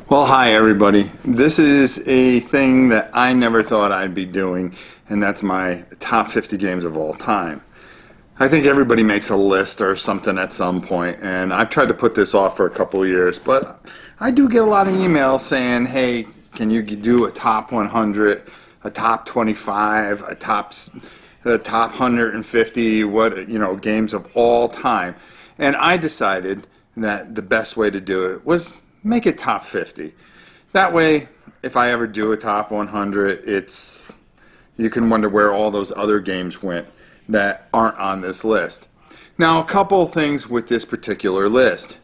Well, hi everybody. This is a thing that I never thought I'd be doing, and that's my top 50 games of all time. I think everybody makes a list or something at some point, and I've tried to put this off for a couple of years, but I do get a lot of emails saying, hey, can you do a top 100, a top 25, the top 150, games of all time. And I decided that the best way to do it was make it top 50. That way, if I ever do a top 100, you can wonder where all those other games went that aren't on this list. Now, a couple of things with this particular list.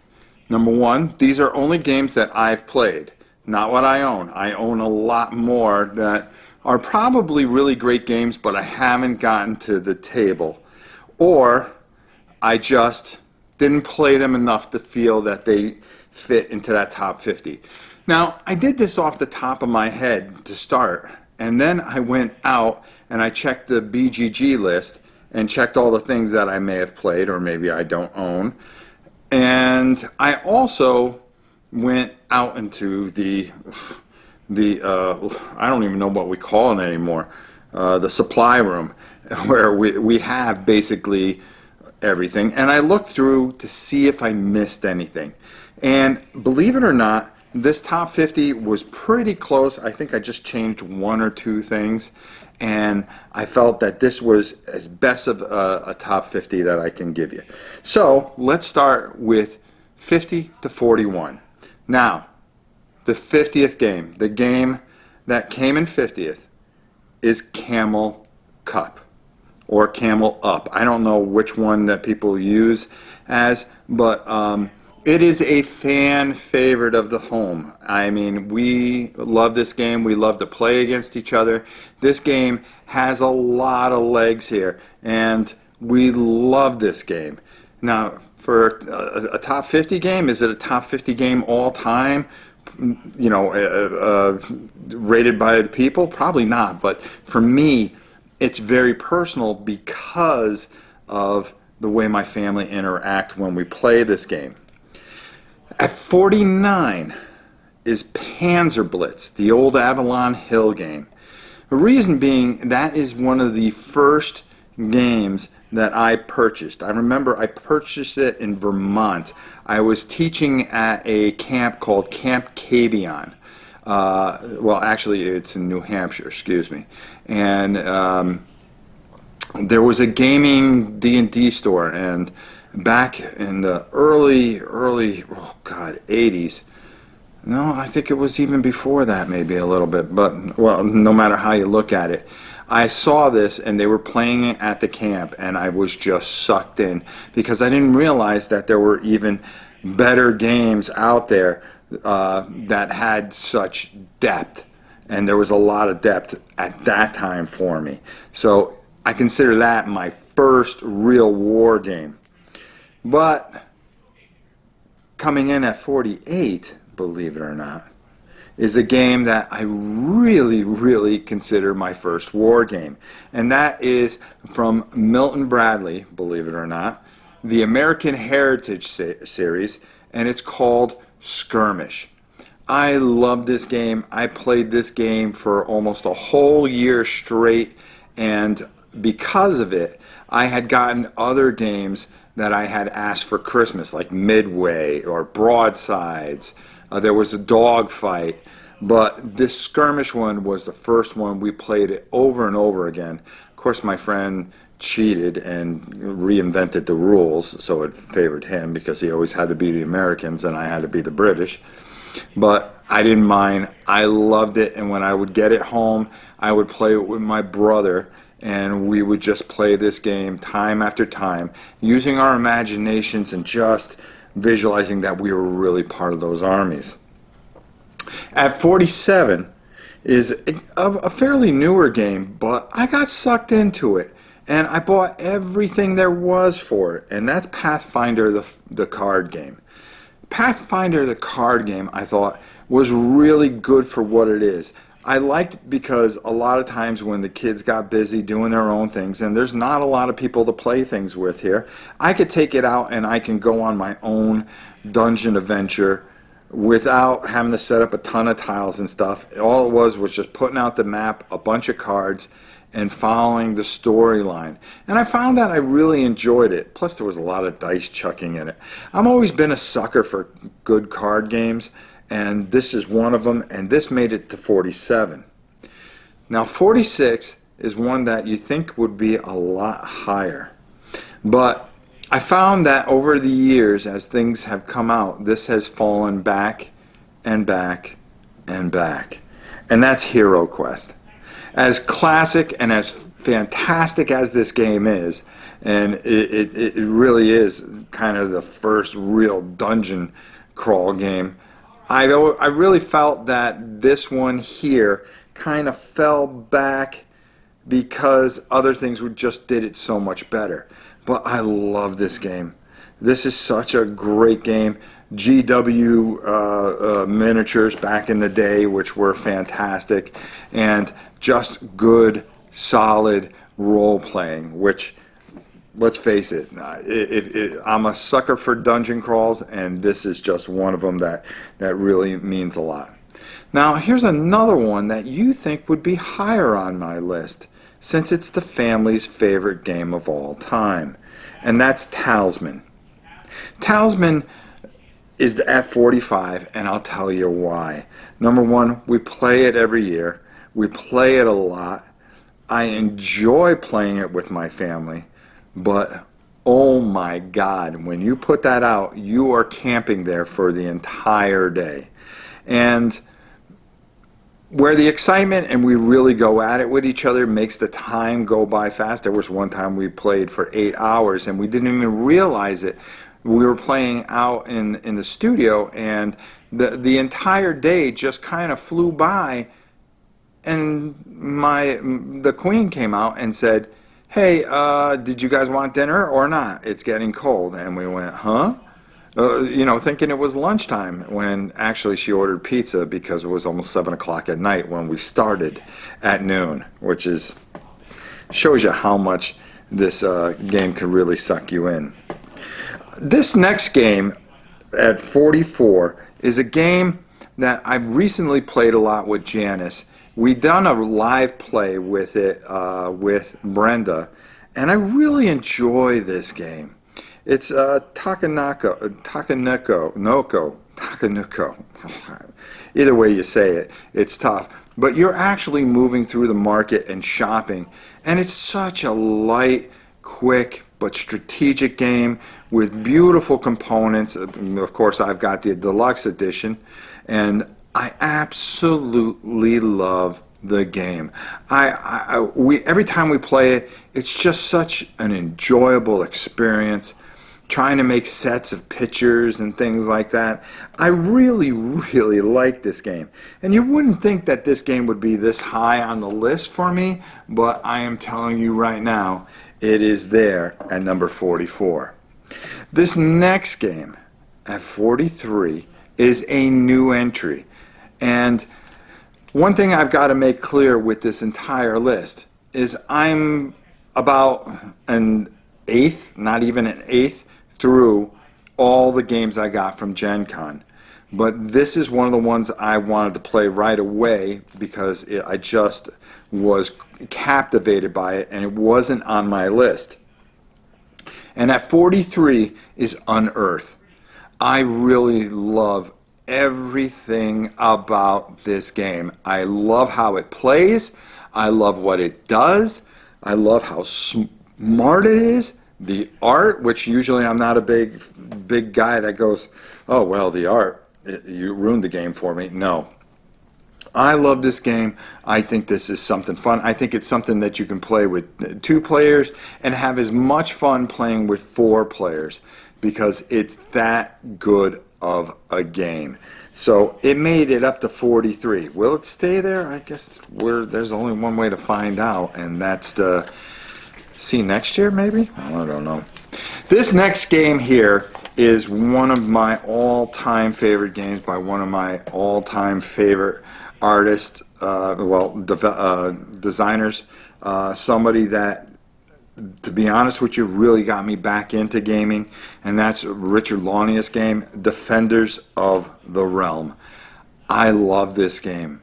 Number one, these are only games that I've played, not what I own. I own a lot more that are probably really great games, but I haven't gotten to the table. Or I just didn't play them enough to feel that they fit into that top 50. Now, I did this off the top of my head to start, and then I went out and I checked the BGG list and checked all the things that I may have played or maybe I don't own. And I also went out into the I don't even know what we call it anymore, the supply room, where we have basically everything, and I looked through to see if I missed anything. And believe it or not, this top 50 was pretty close. I think I just changed one or two things, and I felt that this was as best of a top 50 that I can give you. So let's start with 50 to 41. Now, the 50th game, the game that came in 50th, is Camel Cup or Camel Up. I don't know which one that people use as, but it is a fan favorite of the home. I mean, we love this game. We love to play against each other. This game has a lot of legs here, and we love this game. Now, for a top 50 game, is it a top 50 game all time? Rated by the people? Probably not. But for me, it's very personal because of the way my family interact when we play this game. At 49 is Panzer Blitz, the old Avalon Hill game. The reason being, that is one of the first games that I purchased. I remember I purchased it in Vermont. I was teaching at a camp called Camp Cabion. Well, actually, it's in New Hampshire, excuse me. And there was a gaming D&D store, and back in the early, 80s. No, I think it was even before that, maybe a little bit. But, well, no matter how you look at it, I saw this, and they were playing it at the camp, and I was just sucked in because I didn't realize that there were even better games out there that had such depth. And there was a lot of depth at that time for me. So I consider that my first real war game. But coming in at 48, believe it or not, is a game that I really consider my first war game. And that is from Milton Bradley, believe it or not, the American Heritage series, and it's called Skirmish. I love this game. I played this game for almost a whole year straight, and because of it, I had gotten other games that I had asked for Christmas, like Midway or Broadsides. There was a dogfight, but this Skirmish one was the first one. We played it over and over again. Of course, my friend cheated and reinvented the rules, so it favored him because he always had to be the Americans and I had to be the British. But I didn't mind. I loved it, and when I would get it home, I would play it with my brother, and we would just play this game time after time, using our imaginations and just visualizing that we were really part of those armies. At 47 is a fairly newer game, but I got sucked into it, and I bought everything there was for it, and that's Pathfinder, the card game. Pathfinder, the card game, I thought, was really good for what it is. I liked because a lot of times when the kids got busy doing their own things, and there's not a lot of people to play things with here, I could take it out and I can go on my own dungeon adventure without having to set up a ton of tiles and stuff. All it was just putting out the map, a bunch of cards, and following the storyline. And I found that I really enjoyed it. Plus there was a lot of dice chucking in it. I've always been a sucker for good card games, and this is one of them, and this made it to 47. Now 46 is one that you think would be a lot higher. But I found that over the years, as things have come out, this has fallen back and back and back. And that's Hero Quest. As classic and as fantastic as this game is, and it really is kind of the first real dungeon crawl game, I really felt that this one here kind of fell back because other things just did it so much better. But I love this game. This is such a great game. GW miniatures back in the day, which were fantastic, and just good, solid role playing, which, let's face it, I'm a sucker for dungeon crawls, and this is just one of them that really means a lot. Now, here's another one that you think would be higher on my list, since it's the family's favorite game of all time, and that's Talisman. Talisman is at 45, and I'll tell you why. Number one, we play it every year. We play it a lot. I enjoy playing it with my family, but oh my God, when you put that out, you are camping there for the entire day. And where the excitement and we really go at it with each other makes the time go by fast. There was one time we played for 8 hours and we didn't even realize it. We were playing out in the studio, and the entire day just kind of flew by, and the queen came out and said, "Hey, did you guys want dinner or not? It's getting cold." And we went, "Huh?" Thinking it was lunchtime, when actually she ordered pizza because it was almost 7 o'clock at night when we started at noon, which shows you how much this game could really suck you in. This next game at 44 is a game that I've recently played a lot with Janice. We've done a live play with it with Brenda, and I really enjoy this game. It's Takanoko. Either way you say it, it's tough. But you're actually moving through the market and shopping, and it's such a light, quick, but strategic game with beautiful components. Of course, I've got the deluxe edition, and I absolutely love the game. Every time we play it, it's just such an enjoyable experience. Trying to make sets of pictures and things like that. I really, really like this game. And you wouldn't think that this game would be this high on the list for me, but I am telling you right now, it is there at number 44. This next game at 43 is a new entry. And one thing I've got to make clear with this entire list is I'm about an eighth, not even an eighth, through all the games I got from Gen Con. But this is one of the ones I wanted to play right away because I just was captivated by it, and it wasn't on my list. And at 43 is Unearth. I really love everything about this game. I love how it plays. I love what it does. I love how smart it is. The art, which usually I'm not a big guy that goes, "Oh, well, the art, you ruined the game for me." No. I love this game. I think this is something fun. I think it's something that you can play with 2 players and have as much fun playing with 4 players because it's that good of a game. So it made it up to 43. Will it stay there? I guess there's only one way to find out, and that's to see next year, maybe? I don't know. This next game here is one of my all-time favorite games by one of my all-time favorite artists, designers, somebody that to be honest with you, really got me back into gaming, and that's Richard Launius' game, Defenders of the Realm. I love this game.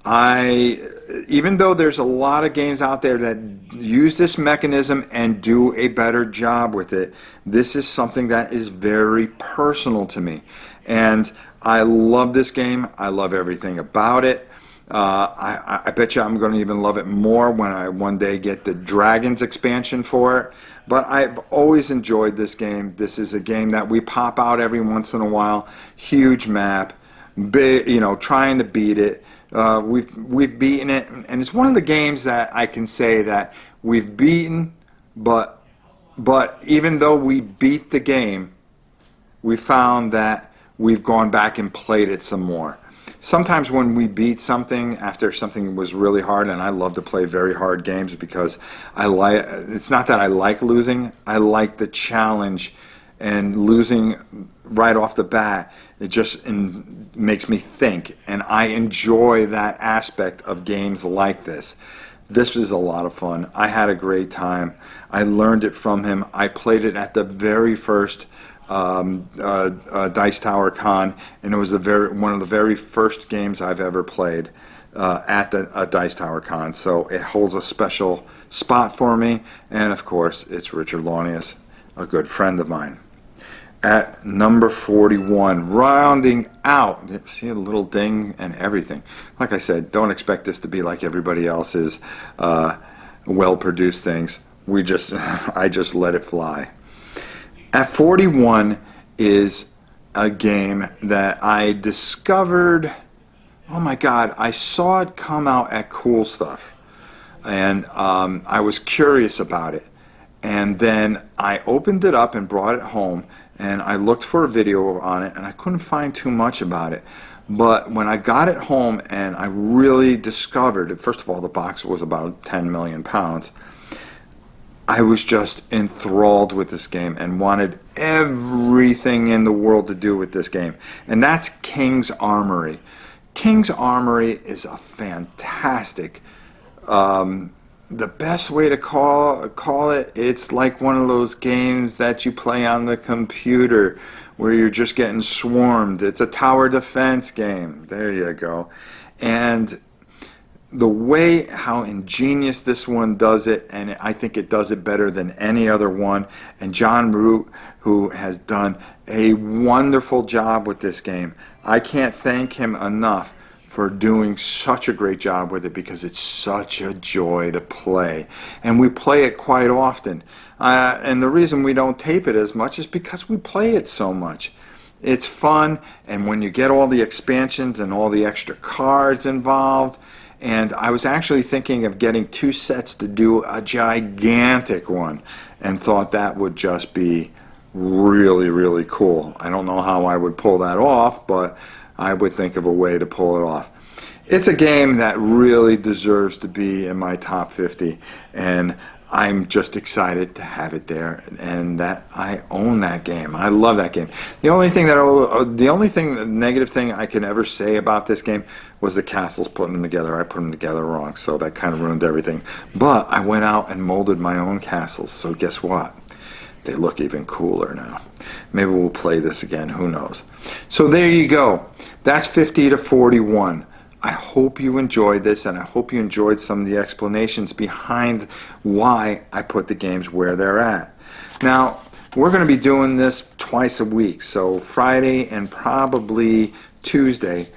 Even though there's a lot of games out there that use this mechanism and do a better job with it, this is something that is very personal to me. And I love this game. I love everything about it. I bet you I'm going to even love it more when I one day get the Dragons expansion for it. But I've always enjoyed this game. This is a game that we pop out every once in a while. Huge map, big, trying to beat it. We've beaten it, and it's one of the games that I can say that we've beaten, but even though we beat the game, we found that we've gone back and played it some more. Sometimes when we beat something after something was really hard, and I love to play very hard games because it's not that I like losing, I like the challenge, and losing right off the bat, it just makes me think, and I enjoy that aspect of games like this. This was a lot of fun. I had a great time. I learned it from him. I played it at the very first Dice Tower Con, and it was one of the very first games I've ever played at the Dice Tower Con. So it holds a special spot for me, and of course, it's Richard Launius, a good friend of mine. At number 41, rounding out, see a little ding and everything. Like I said, don't expect this to be like everybody else's well-produced things. I just let it fly. At 41 is a game that I discovered, oh my God, I saw it come out at Cool Stuff, and I was curious about it. And then I opened it up and brought it home, and I looked for a video on it, and I couldn't find too much about it. But when I got it home and I really discovered, first of all, the box was about 10 million pounds. I was just enthralled with this game and wanted everything in the world to do with this game. And that's King's Armory. King's Armory is a fantastic, the best way to call it, it's like one of those games that you play on the computer where you're just getting swarmed. It's a tower defense game. There you go. And the way how ingenious this one does it, and I think it does it better than any other one, and John Root, who has done a wonderful job with this game. I can't thank him enough for doing such a great job with it because it's such a joy to play. And we play it quite often. And the reason we don't tape it as much is because we play it so much. It's fun, and when you get all the expansions and all the extra cards involved, and I was actually thinking of getting 2 sets to do a gigantic one, and thought that would just be really, really cool. I don't know how I would pull that off, but I would think of a way to pull it off. It's a game that really deserves to be in my top 50, and I'm just excited to have it there, and that I own that game. I love that game. The only negative thing I can ever say about this game was the castles putting them together. I put them together wrong, so that kind of ruined everything. But I went out and molded my own castles, so guess what? They look even cooler now. Maybe we'll play this again, who knows. So there you go. That's 50 to 41. I hope you enjoyed this, and I hope you enjoyed some of the explanations behind why I put the games where they're at. Now, we're going to be doing this twice a week, so Friday and probably Tuesday,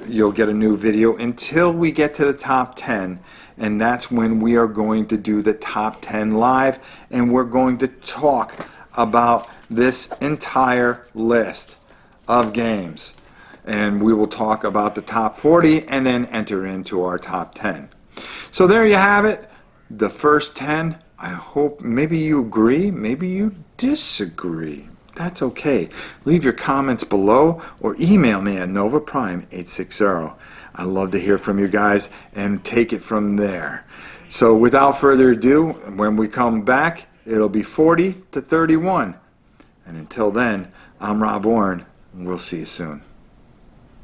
you'll get a new video until we get to the top 10, and that's when we are going to do the top 10 live, and we're going to talk about this entire list of games. And we will talk about the top 40 and then enter into our top 10. So there you have it, the first 10. I hope maybe you agree, maybe you disagree. That's okay. Leave your comments below or email me at novaprime860. I love to hear from you guys and take it from there. So without further ado, when we come back, it'll be 40 to 31. And until then, I'm Rob Warren, and we'll see you soon.